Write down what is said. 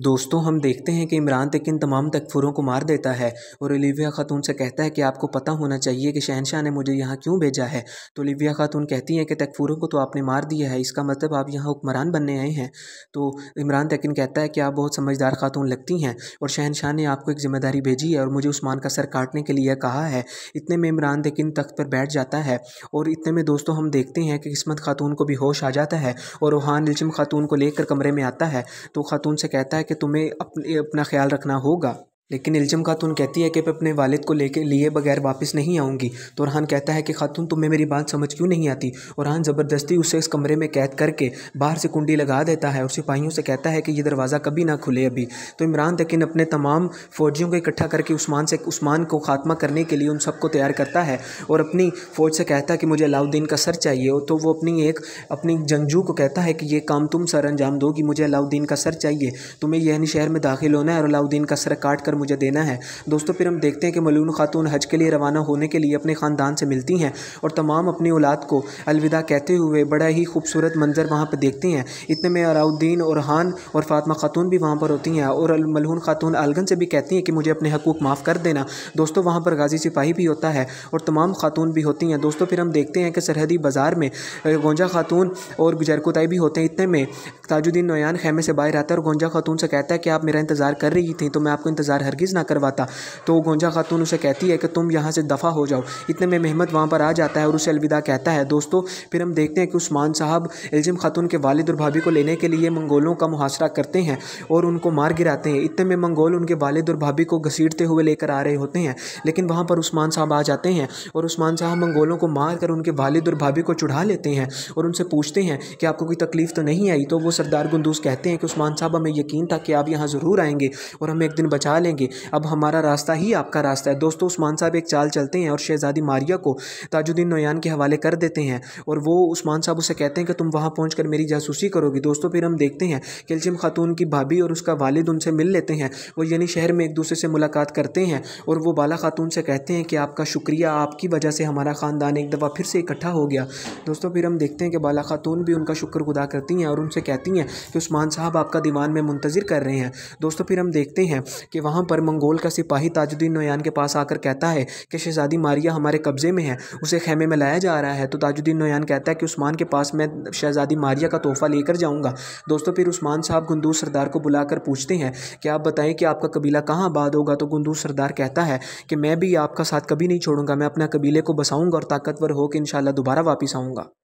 दोस्तों हम देखते हैं कि इमरान तक इन तमाम तकफ़ुरों को मार देता है और ओलिविया खातून से कहता है कि आपको पता होना चाहिए कि शहनशाह ने मुझे यहाँ क्यों भेजा है। तो ओलिविया खातून कहती हैं कि तकफ़ुरों को तो आपने मार दिया है, इसका मतलब आप यहाँ हुक्मरान बनने आए हैं। तो इमरान तकिन कहता है कि आप बहुत समझदार खातून लगती हैं और शहनशाह ने आपको एक ज़िम्मेदारी भेजी है और मुझे उस्मान का सर काटने के लिए कहा है। इतने में इमरान तकिन तख्त पर बैठ जाता है और इतने में दोस्तों हम देखते हैं कि किस्मत खातून को भी होश आ जाता है और रूहान इल्जिम खातून को लेकर कमरे में आता है। तो खातून से कहता है कि तुम्हें अपना ख्याल रखना होगा। लेकिन इल्जिम खातून कहती है कि मैं अपने वालिद को लेके लिए बगैर वापस नहीं आऊँगी। तो रहान कहता है कि खातून तुम्हें मेरी बात समझ क्यों नहीं आती। और रहान ज़बरदस्ती उसे इस कमरे में कैद करके बाहर से कुंडी लगा देता है और सिपाहियों से कहता है कि ये दरवाज़ा कभी ना खुले अभी। तो इमरान तकिन अपने तमाम फ़ौजियों को इकट्ठा करके उस्मान को खात्मा करने के लिए उन सबको तैयार करता है और अपनी फ़ौज से कहता है कि मुझे अलाउद्दीन का सर चाहिए। तो वो अपनी जंगजू को कहता है कि ये काम तुम सर अंजाम दोगी, मुझे अलाउद्दीन का सर चाहिए, तुम्हें यह शहर में दाखिल होना है और अलाउद्दीन का सर काट कर मुझे देना है। दोस्तों फिर हम देखते हैं कि मलून खातून हज के लिए रवाना होने के लिए अपने ख़ानदान से मिलती हैं और तमाम अपनी औलाद को अलविदा कहते हुए बड़ा ही खूबसूरत मंजर वहाँ पर देखते हैं। इतने में अलाउद्दीन और रहान और फातिमा खातून भी वहाँ पर होती हैं और मलून खातून अलगन से भी कहती हैं कि मुझे अपने हकूक़ माफ़ कर देना। दोस्तों वहाँ पर गाजी सिपाही भी होता है और तमाम खातून भी होती हैं। दोस्तों फिर हम देखते हैं कि सरहदी बाज़ार में गोंजा खातून और गुजरकोताई भी होते हैं। इतने में ताजुद्दीन नोयान खैमे से बाहर आता है और गोंजा खातून से कहता है कि आप मेरा इंतज़ार कर रही थी तो मैं आपको इंतज़ार हरगिज़ ना करवाता। तो गोंजा खातून उसे कहती है कि तुम यहाँ से दफ़ा हो जाओ। इतने में मेहमद वहाँ पर आ जाता है और उसे अलविदा कहता है। दोस्तों फिर हम देखते हैं कि उस्मान साहब इल्जिम खातून के वालिद और भाभी को लेने के लिए मंगोलों का मुहासरा करते हैं और उनको मार गिराते हैं। इतने में मंगोल उनके वालिद और भाभी को घसीटते हुए लेकर आ रहे होते हैं, लेकिन वहाँ पर उस्मान साहब आ जाते हैं और उस्मान साहब मंगोलों को मार कर उनके वालिद और भाभी को चुढ़ा लेते हैं और उनसे पूछते हैं कि आपको कोई तकलीफ़ तो नहीं आई। तो वो सरदार गुंदूस कहते हैं कि उस्मान साहब हमें यकीन था कि आप यहाँ ज़रूर आएंगे और हमें एक दिन बचा लेंगे, अब हमारा रास्ता ही आपका रास्ता है। दोस्तों उस्मान साहब एक चाल चलते हैं और शहज़ादी मारिया को ताजुद्दीन नोयान के हवाले कर देते हैं और वो उस्मान साहब उसे कहते हैं कि तुम वहाँ पहुँचकर मेरी जासूसी करोगी। दोस्तों फिर हम देखते हैं कि इल्जिम खातून की भाभी और उसका वालिद उनसे मिल लेते हैं, वो यानी शहर में एक दूसरे से मुलाकात करते हैं और वो बाला खातून से कहते हैं कि आपका शुक्रिया, आपकी वजह से हमारा ख़ानदान एक दफ़ा फिर से इकट्ठा हो गया। दोस्तों फिर हम देखते हैं कि बाला खातून भी उनका शुक्रगुज़ार करती हैं और उनसे कहती हैं कि उस्मान साहब आपका दीवान में मुंतज़िर कर रहे हैं। दोस्तों फिर हम देखते हैं कि वहाँ पर मंगोल का सिपाही ताजुद्दीन नोयान के पास आकर कहता है कि शहज़ादी मारिया हमारे कब्ज़े में है, उसे खैमे में लाया जा रहा है। तो ताजुद्दीन नोयान कहता है कि उस्मान के पास मैं शहज़ादी मारिया का तोहफ़ा लेकर जाऊँगा। दोस्तों फिर उस्मान साहब गुंदूस सरदार को बुलाकर पूछते हैं कि आप बताएं कि आपका कबीला कहाँ आबाद होगा। तो गुंदूस सरदार कहता है कि मैं भी आपका साथ कभी नहीं छोड़ूंगा, मैं अपना कबीले को बसाऊँगा और ताकतवर होकर इंशाअल्लाह दोबारा वापस आऊँगा।